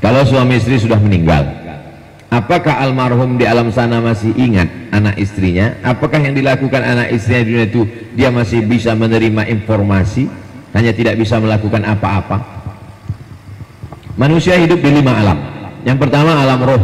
Kalau suami istri sudah meninggal, apakah almarhum di alam sana masih ingat anak istrinya? Apakah yang dilakukan anak istrinya di dunia itu dia masih bisa menerima informasi, hanya tidak bisa melakukan apa-apa? Manusia hidup di 5 alam. Yang pertama alam roh.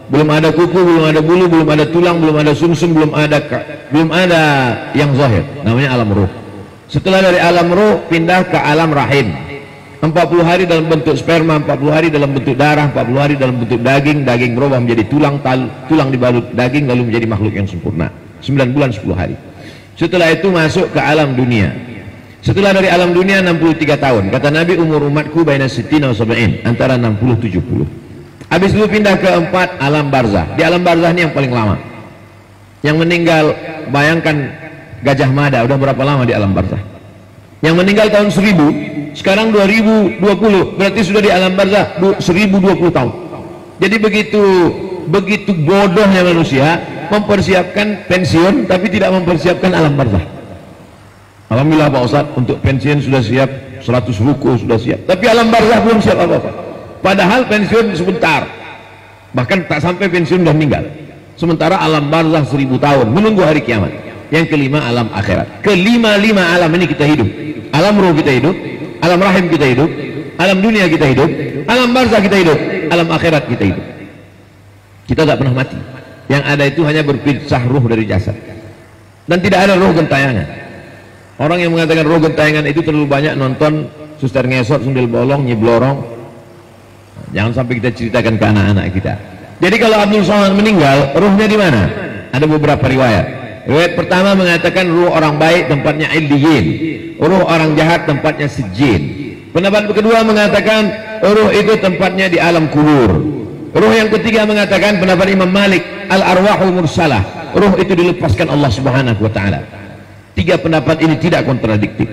Belum ada kuku, belum ada bulu, belum ada tulang, belum ada sumsum, belum ada yang zahir. Namanya alam roh. Setelah dari alam roh pindah ke alam rahim. 40 hari dalam bentuk sperma, 40 hari dalam bentuk darah, 40 hari dalam bentuk daging, daging berubah menjadi tulang, tulang dibalut daging lalu menjadi makhluk yang sempurna. 9 bulan 10 hari. Setelah itu masuk ke alam dunia. Setelah dari alam dunia 63 tahun. Kata Nabi, umur umatku baina sittina wa sab'in, antara 60-70. Habis itu pindah ke 4 alam barzah. Di alam barzah ini yang paling lama. Yang meninggal, bayangkan Gajah Mada udah berapa lama di alam barzah? Yang meninggal tahun 1000, sekarang 2020, berarti sudah di alam barzah 1020 tahun. Jadi begitu bodohnya manusia mempersiapkan pensiun tapi tidak mempersiapkan alam barzah. Alhamdulillah Pak Ustadz, untuk pensiun sudah siap, 100 ruku sudah siap, tapi alam barzah belum siap apa-apa. Padahal pensiun sebentar, bahkan tak sampai pensiun sudah meninggal. Sementara alam barzah 1000 tahun menunggu hari kiamat. Yang kelima alam akhirat. Kelima-lima alam ini kita hidup. Alam roh kita hidup, alam rahim kita hidup, alam dunia kita hidup, alam barzah kita hidup, alam akhirat kita hidup. Kita tak pernah mati. Yang ada itu hanya berpisah ruh dari jasad, dan tidak ada roh gentayangan. Orang yang mengatakan roh gentayangan itu terlalu banyak nonton suster ngesot, sundel bolong, nyiblorong. Jangan sampai kita ceritakan ke anak-anak kita. Jadi kalau Abdul Somad meninggal, ruhnya di mana? Ada beberapa riwayat. Riwayat pertama mengatakan ruh orang baik tempatnya illiyin, ruh orang jahat tempatnya sijjin. Pendapat kedua mengatakan ruh itu tempatnya di alam kubur. Ruh yang ketiga mengatakan, pendapat Imam Malik, al arwahul mursalah, ruh itu dilepaskan Allah Subhanahu wa taala. Tiga pendapat ini tidak kontradiktif.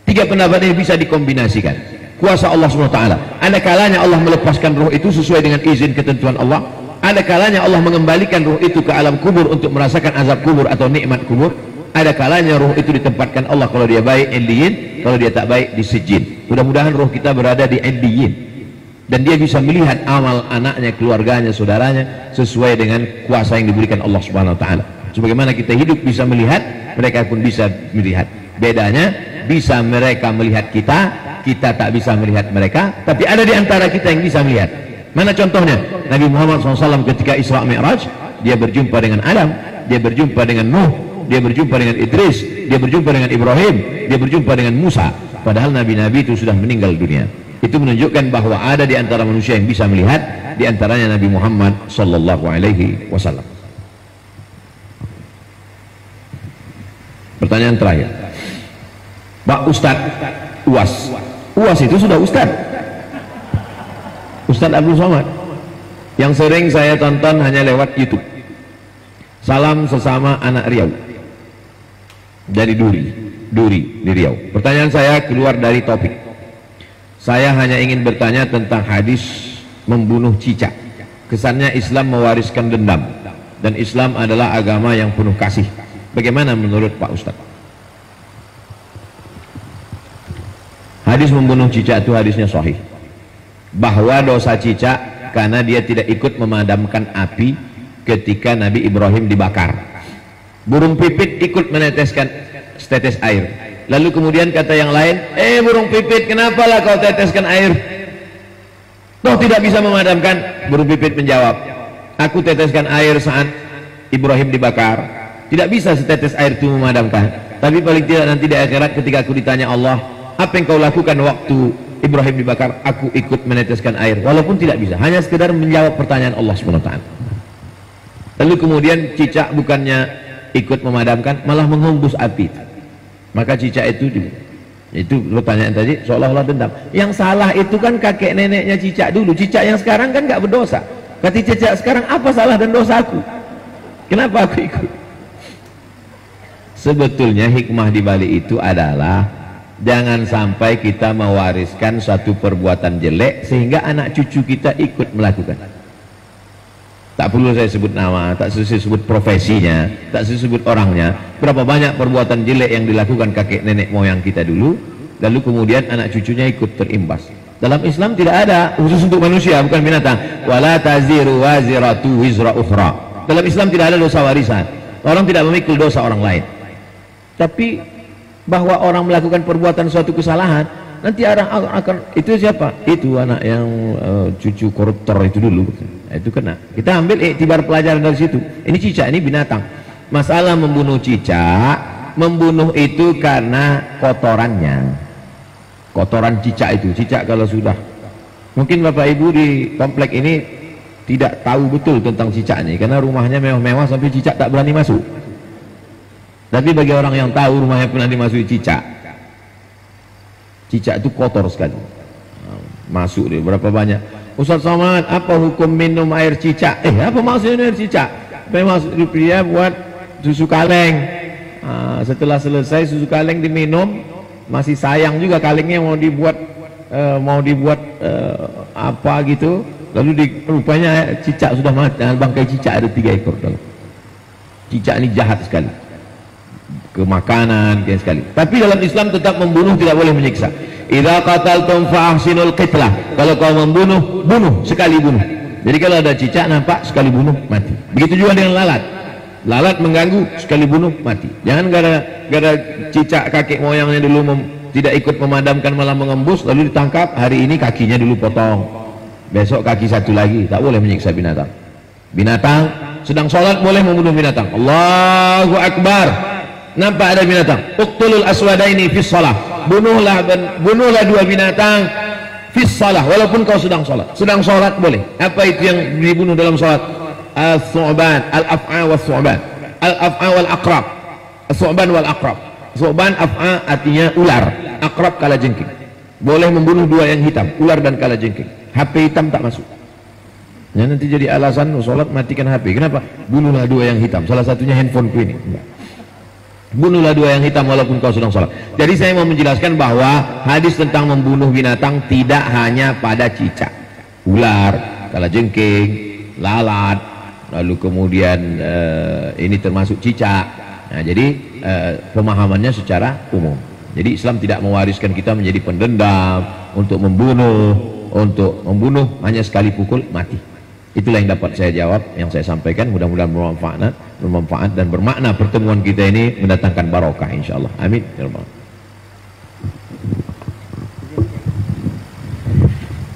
Tiga pendapat ini bisa dikombinasikan. Kuasa Allah Subhanahu wa taala. Ada kalanya Allah melepaskan ruh itu sesuai dengan izin ketentuan Allah. Ada kalanya Allah mengembalikan ruh itu ke alam kubur untuk merasakan azab kubur atau nikmat kubur. Ada kalanya ruh itu ditempatkan Allah, kalau dia baik illiyin, kalau dia tak baik di sijjin. Mudah-mudahan ruh kita berada di illiyin, dan dia bisa melihat amal anaknya, keluarganya, saudaranya sesuai dengan kuasa yang diberikan Allah Subhanahu wa taala. Sebagaimana kita hidup bisa melihat, mereka pun bisa melihat. Bedanya, bisa mereka melihat kita, kita tak bisa melihat mereka, tapi ada di antara kita yang bisa melihat. Mana contohnya? Nabi Muhammad SAW ketika Isra Mi'raj, dia berjumpa dengan Adam, dia berjumpa dengan Nuh, dia berjumpa dengan Idris, dia berjumpa dengan Ibrahim, dia berjumpa dengan Musa. Padahal nabi-nabi itu sudah meninggal dunia. Itu menunjukkan bahwa ada di antara manusia yang bisa melihat, di antaranya Nabi Muhammad SAW. Pertanyaan terakhir, Pak Ustadz, UAS itu sudah Ustadz Abdul Somad yang sering saya tonton hanya lewat YouTube. Salam sesama anak Riau dari Duri di Riau. Pertanyaan saya keluar dari topik. Saya hanya ingin bertanya tentang hadis membunuh cicak. Kesannya Islam mewariskan dendam, dan Islam adalah agama yang penuh kasih. Bagaimana menurut Pak Ustadz? Hadis membunuh cicak itu hadisnya sahih, bahwa dosa cicak karena dia tidak ikut memadamkan api ketika Nabi Ibrahim dibakar. Burung pipit ikut meneteskan setetes air, lalu kemudian kata yang lain, burung pipit, kenapalah kau teteskan air, toh tidak bisa memadamkan. Burung pipit menjawab, aku teteskan air saat Ibrahim dibakar, tidak bisa setetes air itu memadamkan, tapi paling tidak nanti di akhirat ketika aku ditanya Allah, apa yang kau lakukan waktu Ibrahim dibakar, aku ikut meneteskan air, walaupun tidak bisa, hanya sekedar menjawab pertanyaan Allah SWT. Lalu kemudian cicak bukannya ikut memadamkan, malah menghembus api. Maka cicak itu pertanyaan tadi seolah-olah dendam. Yang salah itu kan kakek neneknya cicak dulu. Cicak yang sekarang kan nggak berdosa. Kata cicak sekarang, apa salah dan dosaku? Kenapa aku ikut? Sebetulnya hikmah di balik itu adalah jangan sampai kita mewariskan satu perbuatan jelek sehingga anak cucu kita ikut melakukan. Tak perlu saya sebut nama, tak perlu saya sebut profesinya, tak perlu sebut orangnya. Berapa banyak perbuatan jelek yang dilakukan kakek nenek moyang kita dulu, lalu kemudian anak cucunya ikut terimbas. Dalam Islam tidak ada khusus untuk manusia, bukan binatang. Wala taziru waziratu wizra ukhra. Dalam Islam tidak ada dosa warisan. Orang tidak memikul dosa orang lain. Tapi bahwa orang melakukan perbuatan suatu kesalahan, nanti orang akan, itu siapa? Itu anak yang cucu koruptor itu dulu. Itu kena. Kita ambil iktibar pelajaran dari situ. Ini cicak, ini binatang. Masalah membunuh cicak, membunuh itu karena kotorannya. Kotoran cicak itu, cicak kalau sudah, mungkin bapak ibu di komplek ini tidak tahu betul tentang cicak ini karena rumahnya mewah-mewah sampai cicak tak berani masuk. Tapi bagi orang yang tahu rumahnya pernah dimasuki cicak, cicak itu kotor sekali. Masuk deh berapa banyak. Ustaz Somad, apa hukum minum air cicak? Apa maksudnya air cicak? Memang dia buat susu kaleng. Setelah selesai susu kaleng diminum, masih sayang juga kalengnya mau dibuat apa gitu, lalu rupanya cicak sudah mati. Bangkai cicak ada 3 ekor. Cicak ini jahat sekali ke makanan sekali. Tapi dalam Islam tetap membunuh tidak boleh menyiksa. Idza qataltum fa ahsinul qitlah. Kalau kau membunuh, bunuh sekali bunuh. Jadi kalau ada cicak nampak sekali bunuh mati. Begitu juga dengan lalat. Lalat mengganggu, sekali bunuh mati. Jangan gara-gara cicak kakek moyangnya dulu tidak ikut memadamkan malah mengembus, lalu ditangkap, hari ini kakinya dulu potong, besok kaki satu lagi. Tak boleh menyiksa binatang. Binatang sedang sholat boleh membunuh binatang. Allahu Akbar, nampak ada binatang, uqtulul aswadaini fis shalah. Bunuhlah 2 binatang fis shalah, walaupun kau sedang sholat. Sedang sholat boleh. Apa itu yang dibunuh dalam sholat? Al-thu'ban, al-af'a wal-thu'ban, al-af'a wal-aqrab, al-thu'ban wal-aqrab. Thu'ban af'a artinya ular, aqrab kalajengking. Boleh membunuh 2 yang hitam, ular dan kalajengking. HP hitam tak masuk. Ya, nanti jadi alasan sholat matikan HP. Kenapa? Bunuhlah 2 yang hitam, salah satunya handphoneku ini. Bunuhlah 2 yang hitam walaupun kau sedang sholat. Jadi saya mau menjelaskan bahwa hadis tentang membunuh binatang tidak hanya pada cicak, ular, kalajengking, lalat, lalu kemudian ini termasuk cicak. Nah, jadi pemahamannya secara umum. Jadi Islam tidak mewariskan kita menjadi pendendam untuk membunuh hanya sekali pukul mati. Itulah yang dapat saya jawab, yang saya sampaikan. Mudah-mudahan bermanfaat dan bermakna. Pertemuan kita ini mendatangkan barokah insyaallah. Amin.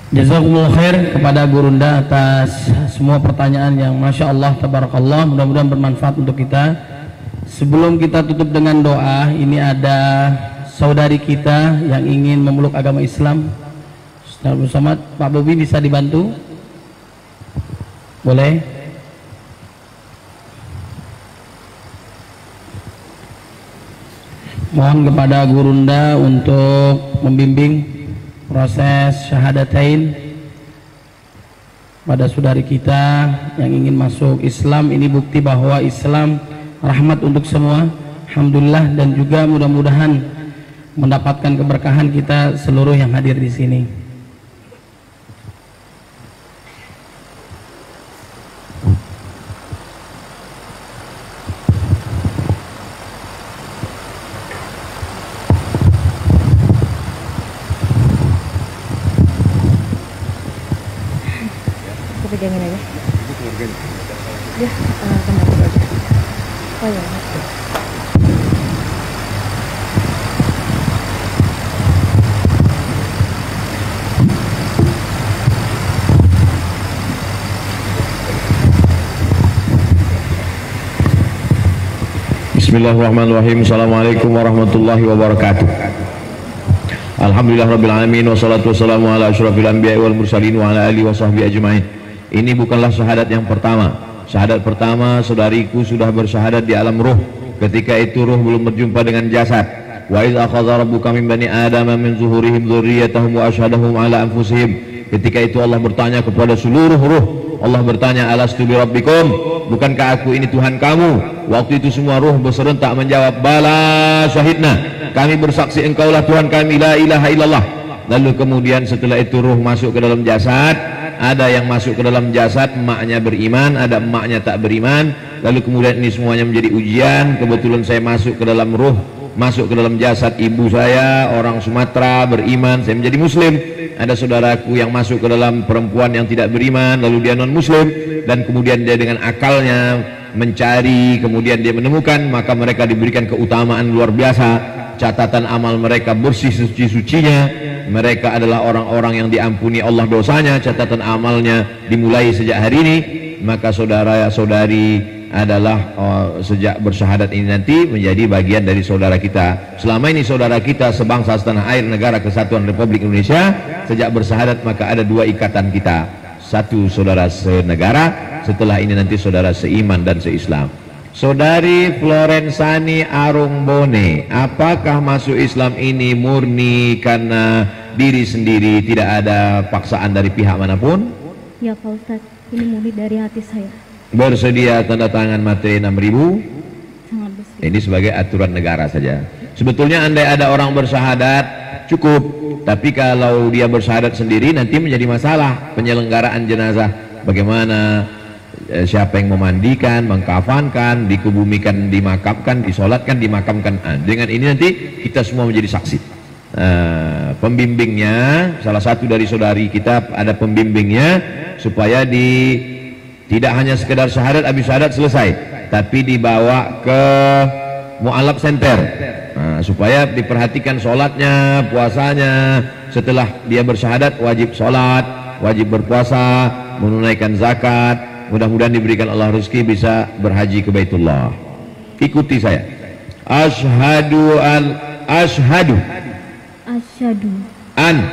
Jazakumullah khair kepada Gurunda atas semua pertanyaan yang Masya Allah, Tabarakallah. Mudah-mudahan bermanfaat untuk kita. Sebelum kita tutup dengan doa, ini ada saudari kita yang ingin memeluk agama Islam. Ustaz Somad, Pak Bobi bisa dibantu? Boleh? Mohon kepada Gurunda untuk membimbing proses syahadatain pada saudari kita yang ingin masuk Islam. Ini bukti bahwa Islam rahmat untuk semua. Alhamdulillah, dan juga mudah-mudahan mendapatkan keberkahan kita seluruh yang hadir di sini. Pegangin aja. Ya, kembali aja. Oh ya. Bismillahirrahmanirrahim. Assalamualaikum warahmatullahi wabarakatuh. Alhamdulillah rabbil alamin, wassalatu wassalamu ala asyrafil anbiya'i wal mursalin wa ala alihi wa sahbihi ajma'in. Ini bukanlah syahadat yang pertama. Syahadat pertama saudariku sudah bersyahadat di alam ruh. Ketika itu ruh belum berjumpa dengan jasad. Wa idz akhadha rabbuka min bani adama min zuhurihim dzurriyyatahum wa asyhadahum ala anfusihim. Ketika itu Allah bertanya kepada seluruh ruh. Allah bertanya, alastu bi rabbikum, bukankah aku ini Tuhan kamu? Waktu itu semua ruh berserentak menjawab, bala syahidna, kami bersaksi engkaulah Tuhan kami, la ilaha illallah. Lalu kemudian setelah itu ruh masuk ke dalam jasad. Ada yang masuk ke dalam jasad, emaknya beriman, ada emaknya tak beriman. Lalu kemudian ini semuanya menjadi ujian. Kebetulan saya masuk ke dalam ruh masuk ke dalam jasad ibu saya orang Sumatera beriman, saya menjadi muslim. Ada saudaraku yang masuk ke dalam perempuan yang tidak beriman, lalu dia non muslim, dan kemudian dia dengan akalnya mencari, kemudian dia menemukan, maka mereka diberikan keutamaan luar biasa. Catatan amal mereka bersih suci-sucinya, mereka adalah orang-orang yang diampuni Allah dosanya, catatan amalnya dimulai sejak hari ini. Maka saudara-saudari adalah sejak bersyahadat ini nanti menjadi bagian dari saudara kita. Selama ini saudara kita sebangsa setanah air negara kesatuan Republik Indonesia, sejak bersyahadat maka ada dua ikatan kita, satu saudara senegara, setelah ini nanti saudara seiman dan seislam. Saudari Florensani Arungbone, apakah masuk Islam ini murni karena diri sendiri, tidak ada paksaan dari pihak manapun? Ya Pak Ustadz, ini murni dari hati saya. Bersedia tanda tangan materi 6.000? Sangat bersedia. Ini sebagai aturan negara saja. Sebetulnya andai ada orang bersyahadat cukup, tapi kalau dia bersyahadat sendiri nanti menjadi masalah penyelenggaraan jenazah. Bagaimana, siapa yang memandikan, mengkafankan, dikubumikan, dimakamkan, disolatkan, dimakamkan. Dengan ini nanti kita semua menjadi saksi. Pembimbingnya, salah satu dari saudari kita ada pembimbingnya, supaya tidak hanya sekedar syahadat, habis syahadat selesai, tapi dibawa ke mu'alaf center, supaya diperhatikan sholatnya, puasanya. Setelah dia bersyahadat wajib sholat, wajib berpuasa, menunaikan zakat. Mudah-mudahan diberikan Allah rezeki bisa berhaji ke Baitullah. Ikuti saya. Asyhadu Asyhadu an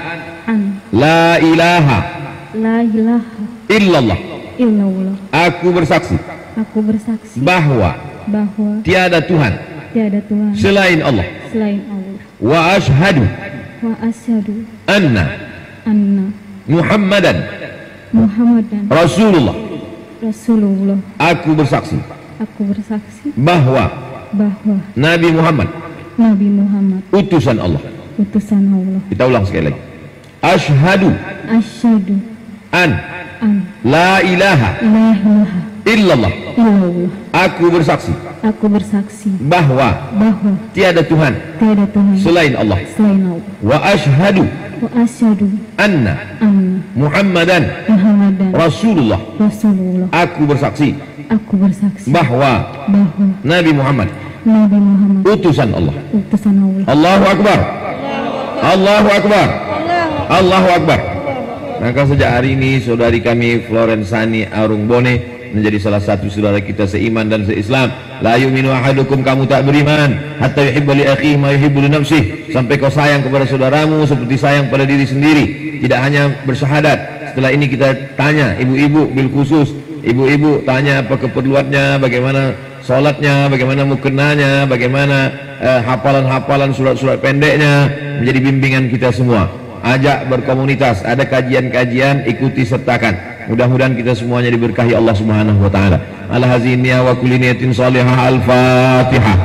an la ilaha la ilaha illallah. illallah. Aku bersaksi Aku bersaksi bahwa tiada Tuhan tiada Tuhan selain Allah. selain Allah. Wa asyhadu Wa asyhadu anna anna Muhammadan Muhammadan Rasulullah. Rasulullah. Aku bersaksi Aku bersaksi bahwa Nabi Muhammad Nabi Muhammad utusan Allah. utusan Allah. Kita ulang sekali lagi. Asyhadu Asyhadu an an la ilaha la ilaha illallah. illallah. Aku bersaksi Aku bersaksi bahwa tiada Tuhan tiada Tuhan selain Allah. selain Allah. Wa asyhadu Wa asyhadu anna anna Muhammadan Muhammadan Rasulullah. Rasulullah. Aku bersaksi Aku bersaksi bahwa Nabi Muhammad Nabi Muhammad utusan Allah. utusan Allah. Allahu Akbar. Allahu Akbar. Allahu Akbar. Maka sejak hari ini saudari kami Florensani Arungbone menjadi salah satu saudara kita seiman dan seislam. La yu'minu ahadukum, kamu tak beriman hatta yuhibba li akhihi ma yuhibbu li nafsihi, sampai kau sayang kepada saudaramu seperti sayang pada diri sendiri. Tidak hanya bersyahadat. Setelah ini kita tanya ibu-ibu bil khusus, ibu-ibu tanya apa keperluannya, bagaimana sholatnya, bagaimana mukenanya, bagaimana hafalan-hafalan surat-surat pendeknya, menjadi bimbingan kita semua. Ajak berkomunitas, ada kajian-kajian, ikuti sertakan. Mudah-mudahan kita semuanya diberkahi Allah Subhanahu wa taala. Ala hazinniya wa kulli niyatin salihah. Al-Fatihah.